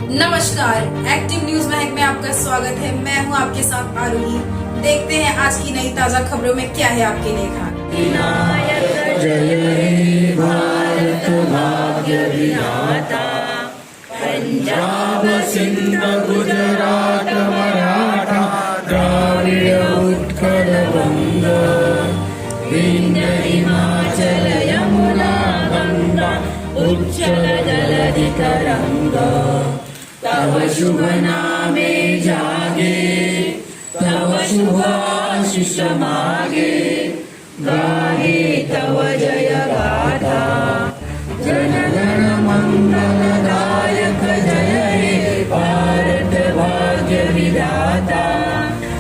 नमस्कार, active news महक में आपका स्वागत है। मैं हूं आपके साथ आरूही। देखते हैं आज की नई ताजा खबरों में क्या है आपके लिए खास। जय हे भारत भाग्य विधाता, पंजाब सिंध गुजरात मराठा द्राविड़ उत्कल बंग, विंध्य हिमाचल यमुना गंगा उच्चल जलधि तरंग। तव शुभ नामे जागे, तव शुभ आशीष मागे, गाहे तव जय गाथा। जनगण मंगलदायक जय हे भारत भाग्य विधाता।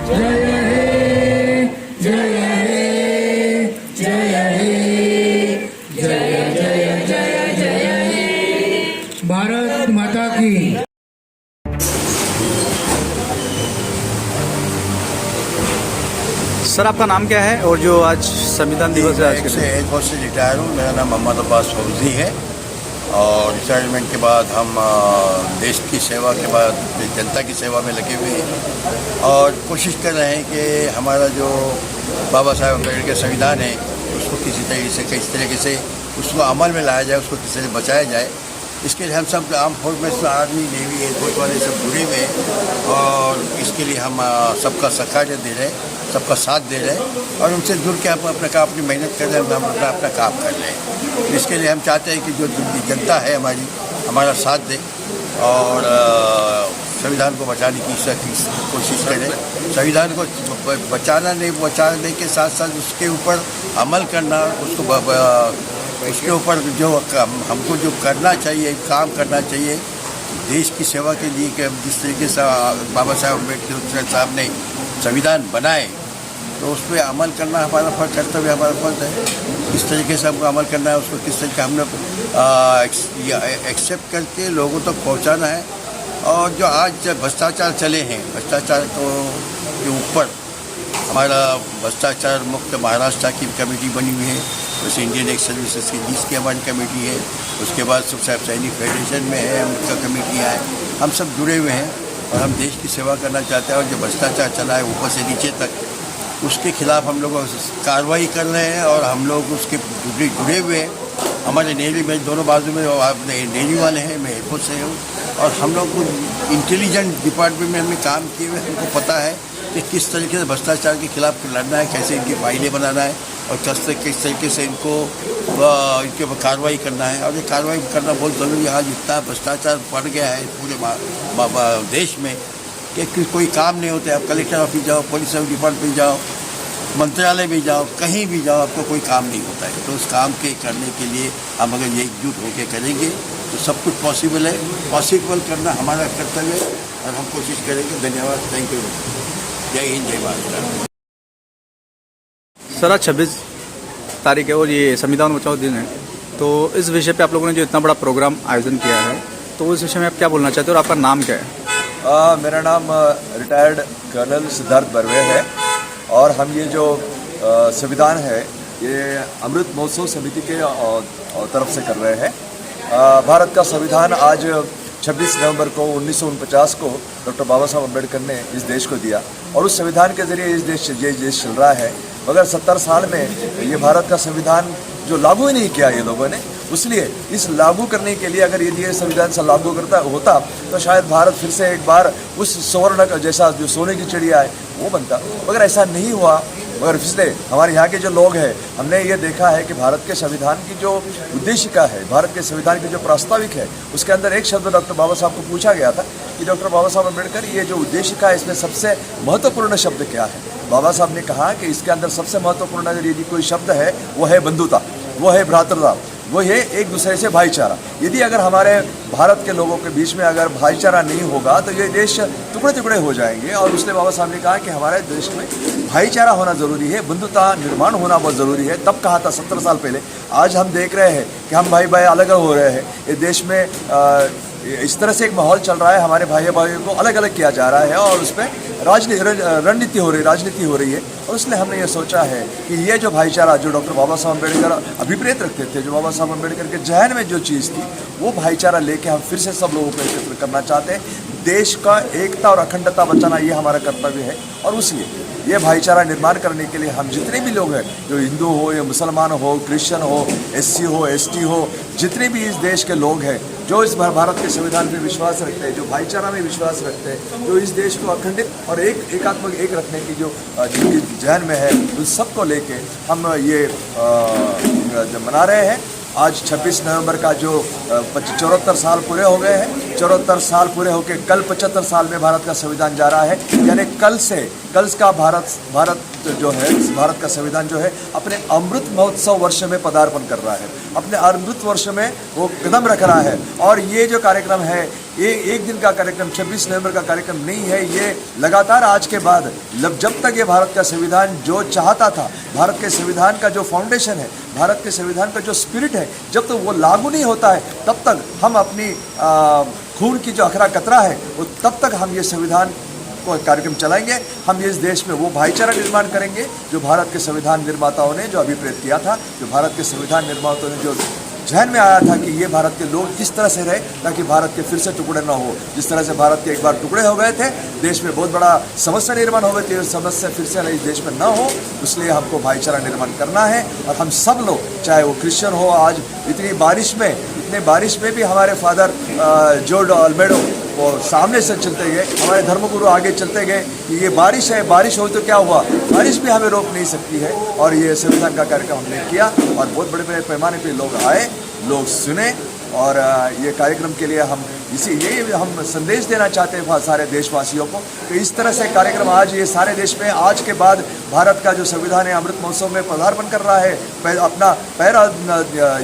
जय हे जय हे जय हे जय जय जय जय हे भारत माता की। सर, आपका नाम क्या है और जो आज संविधान दिवस है आज के दिन? एयरफोर्स से रिटायर हूँ। मेरा नाम मोहम्मद अब्बास फौजी है और रिटायरमेंट के बाद हम देश की सेवा के बाद जनता की सेवा में लगे हुए हैं और कोशिश कर रहे हैं कि हमारा जो बाबा साहेब अम्बेडकर संविधान है उसको किस तरीके से उसको अमल में लाया जाए, उसको किस तरह बचाया जाए। इसके लिए हम सब आर्म फोर्स में आर्मी नेवी एयरफोर्स वाले सब जुड़े हुए हैं और इसके लिए हम सबका सहकार्य दे रहे हैं, सबका साथ दे रहे हैं और उनसे जुड़ के हम अपनी मेहनत कर रहे हैं, हम अपना काम कर रहे हैं। इसके लिए हम चाहते हैं कि जो जनता है हमारा साथ दे और संविधान को बचाने की कोशिश करें। संविधान को बचाने के साथ साथ उसके ऊपर अमल करना, उसके ऊपर जो हमको जो करना चाहिए, काम करना चाहिए देश की सेवा के लिए कि जिस तरीके से बाबा साहेब अम्बेडकर साहब ने संविधान बनाए तो उस पर अमल करना हमारा फर्ज, कर्तव्य हमारा फर्ज है। किस तरीके से हमको अमल करना है, उसको किस तरीके हमने एक्सेप्ट करके लोगों तक पहुंचाना है। और जो आज भ्रष्टाचार चले हैं, भ्रष्टाचार के ऊपर हमारा भ्रष्टाचार मुक्त महाराष्ट्र की कमेटी बनी हुई है, वैसे इंडियन एक्स सर्विसेज की 20 की हमारी कमेटी है, उसके बाद सब सैनिक फेडरेशन में है, उनका कमेटी है। हम सब जुड़े हुए हैं और हम देश की सेवा करना चाहते हैं और जो भ्रष्टाचार चला है ऊपर से नीचे तक उसके खिलाफ हम लोग कार्रवाई कर रहे हैं और हम लोग उसके जुड़े हुए हैं। हमारे नेवी में दोनों बाजू में नेवी वाले हैं, मैं एयरफोर्स से हूँ और हम लोग को इंटेलिजेंस डिपार्टमेंट में हमने काम किए हुए, हमको पता है कि किस तरीके से भ्रष्टाचार के खिलाफ लड़ना है, कैसे इनकी फाइलें बनाना है और किस तरीके से इनके ऊपर कार्रवाई करना है। और ये कार्रवाई करना बहुत ज़रूरी है। आज इतना भ्रष्टाचार बढ़ गया है पूरे देश में कि कोई काम नहीं होता। आप कलेक्टर ऑफिस जाओ, पुलिस डिपार्टमेंट जाओ, मंत्रालय भी जाओ, कहीं भी जाओ, आपको कोई काम नहीं होता है। तो उस काम के करने के लिए हम अगर ये एकजुट होकर करेंगे तो सब कुछ पॉसिबल है। पॉसिबल करना हमारा कर्तव्य है और हम कोशिश करेंगे। धन्यवाद, थैंक यू। जय हिंद, जय भारत। सर, आज 26 तारीख है और ये संविधान बचाओ दिन है, तो इस विषय पे आप लोगों ने जो इतना बड़ा प्रोग्राम आयोजन किया है तो उस विषय में आप क्या बोलना चाहते हो और आपका नाम क्या है? मेरा नाम रिटायर्ड कर्नल सिद्धार्थ बर्वे है और हम ये जो संविधान है ये अमृत महोत्सव समिति के तरफ से कर रहे हैं। भारत का संविधान आज 26 नवंबर को 1949 को डॉक्टर बाबा साहब अम्बेडकर ने इस देश को दिया और उस संविधान के जरिए ये देश चल रहा है। मगर 70 साल में ये भारत का संविधान जो लागू ही नहीं किया ये लोगों ने, इसलिए इस लागू करने के लिए अगर यदि ये संविधान से लागू होता तो शायद भारत फिर से एक बार उस स्वर्ण का जैसा जो सोने की चिड़िया है वो बनता, मगर ऐसा नहीं हुआ। मगर इसलिए हमारे यहाँ के जो लोग हैं हमने ये देखा है कि भारत के संविधान की जो उद्देशिका है, भारत के संविधान की जो प्रास्ताविक है, उसके अंदर एक शब्द डॉक्टर बाबा साहब को पूछा गया था कि डॉक्टर बाबा साहब अम्बेडकर ये जो उद्देशिका है इसमें सबसे महत्वपूर्ण शब्द क्या है। बाबा साहब ने कहा कि इसके अंदर सबसे महत्वपूर्ण अगर यदि कोई शब्द है वो है बंधुता, वो है भ्रातृता, वो है एक दूसरे से भाईचारा। यदि अगर हमारे भारत के लोगों के बीच में अगर भाईचारा नहीं होगा तो ये देश टुकड़े टुकड़े हो जाएंगे। और उसने बाबा साहब ने कहा कि हमारे देश में भाईचारा होना ज़रूरी है, बंधुता निर्माण होना बहुत ज़रूरी है। तब कहा था 70 साल पहले। आज हम देख रहे हैं कि हम भाई भाई अलग हो रहे हैं। ये देश में इस तरह से एक माहौल चल रहा है, हमारे भाइयों को अलग अलग किया जा रहा है और उस पर रणनीति हो रही है। और इसलिए हमने ये सोचा है कि ये जो भाईचारा जो डॉक्टर बाबा साहब अम्बेडकर अभिप्रेत रखते थे, जो बाबा साहब अम्बेडकर के जहन में जो चीज़ थी, वो भाईचारा लेके हम फिर से सब लोगों को एकत्र करना चाहते हैं। देश का एकता और अखंडता बचाना ये हमारा कर्तव्य है और उसलिए ये भाईचारा निर्माण करने के लिए हम जितने भी लोग हैं, जो हिंदू हो या मुसलमान हो, क्रिश्चियन हो, SC हो, ST हो, जितने भी इस देश के लोग हैं जो इस भारत के संविधान में विश्वास रखते हैं, जो भाईचारा में विश्वास रखते हैं, जो इस देश को अखंडित और एकात्मक एक रखने की जो जिनकी जहन में है, उन सबको लेके हम ये मना रहे हैं। आज 26 नवंबर का जो 74 साल पूरे हो गए हैं, 74 साल पूरे होकर कल 75 साल में भारत का संविधान जा रहा है। यानी कल का भारत जो है, भारत का संविधान जो है अपने अमृत महोत्सव वर्ष में पदार्पण कर रहा है, अपने अमृत वर्ष में वो कदम रख रहा है। और ये जो कार्यक्रम है, ये एक दिन का कार्यक्रम 26 नवंबर का कार्यक्रम नहीं है, ये लगातार आज के बाद जब तक ये भारत का संविधान जो चाहता था, भारत के संविधान का जो फाउंडेशन है, भारत के संविधान का जो स्पिरिट है, जब तक वो लागू नहीं होता है तब तक हम अपनी खून की जो अखरा कतरा है वो तब तक हम ये संविधान को कार्यक्रम चलाएंगे। हम इस देश में वो भाईचारा निर्माण करेंगे जो भारत के संविधान निर्माताओं ने जो अभिप्रेत किया था, जो भारत के संविधान निर्माताओं ने जो जहन में आया था कि ये भारत के लोग किस तरह से रहे ताकि भारत के फिर से टुकड़े ना हो। जिस तरह से भारत के एक बार टुकड़े हो गए थे, देश में बहुत बड़ा समस्या निर्माण हो गई थी, समस्या फिर से इस देश में ना हो, इसलिए हमको भाईचारा निर्माण करना है। और हम सब लोग, चाहे वो क्रिश्चियन हो, आज इतने बारिश में भी हमारे फादर जॉर्ज अल्मेडो वो सामने से चलते गए, हमारे धर्मगुरु आगे चलते गए कि ये बारिश है, बारिश हो तो क्या हुआ, बारिश भी हमें रोक नहीं सकती है। और ये संविधान का कार्यक्रम हमने किया और बहुत बड़े पैमाने पे लोग आए, लोग सुने। और ये कार्यक्रम के लिए हम हम संदेश देना चाहते हैं सारे देशवासियों को कि इस तरह से कार्यक्रम आज ये सारे देश में आज के बाद भारत का जो संविधान है अमृत महोत्सव में पदार्पण कर रहा है, अपना पैर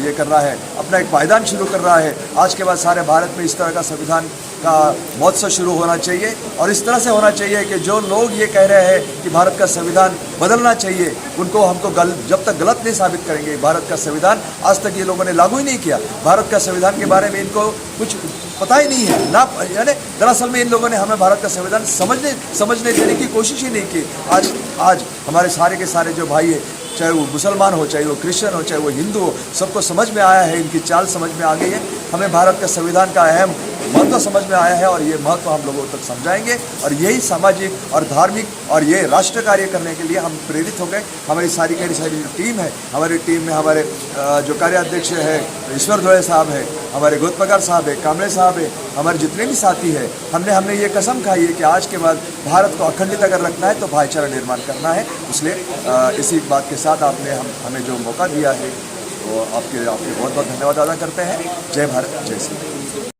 ये कर रहा है, अपना एक पायदान शुरू कर रहा है। आज के बाद सारे भारत में इस तरह का संविधान का महोत्सव शुरू होना चाहिए और इस तरह से होना चाहिए कि जो लोग ये कह रहे हैं कि भारत का संविधान बदलना चाहिए, उनको हमको जब तक गलत नहीं साबित करेंगे। भारत का संविधान आज तक ये लोगों ने लागू ही नहीं किया, भारत का संविधान के बारे में इनको कुछ पता ही नहीं है ना, यानी दरअसल में इन लोगों ने हमें भारत का संविधान समझने देने की कोशिश ही नहीं की। आज हमारे सारे के सारे जो भाई है, चाहे वो मुसलमान हो, चाहे वो क्रिश्चियन हो, चाहे वो हिंदू हो, सबको समझ में आया है, इनकी चाल समझ में आ गई है। हमें भारत का संविधान का अहम महत्व समझ में आया है और ये महत्व हम लोगों तक समझाएंगे और यही सामाजिक और धार्मिक और ये राष्ट्र कार्य करने के लिए हम प्रेरित हो गए। हमारी सारी जो टीम है, हमारी टीम में हमारे जो कार्याध्यक्ष है ईश्वर द्वय साहब है, हमारे गोतपगार साहब है, कामड़े साहब है, हमारे जितने भी साथी हैं, हमने ये कसम खाई है कि आज के बाद भारत को अखंडित अगर रखना है तो भाईचारा निर्माण करना है। इसलिए इसी बात के साथ आपने हमें जो मौका दिया है वो आपके बहुत बहुत धन्यवाद अदा करते हैं। जय भारत, जय श्री राम।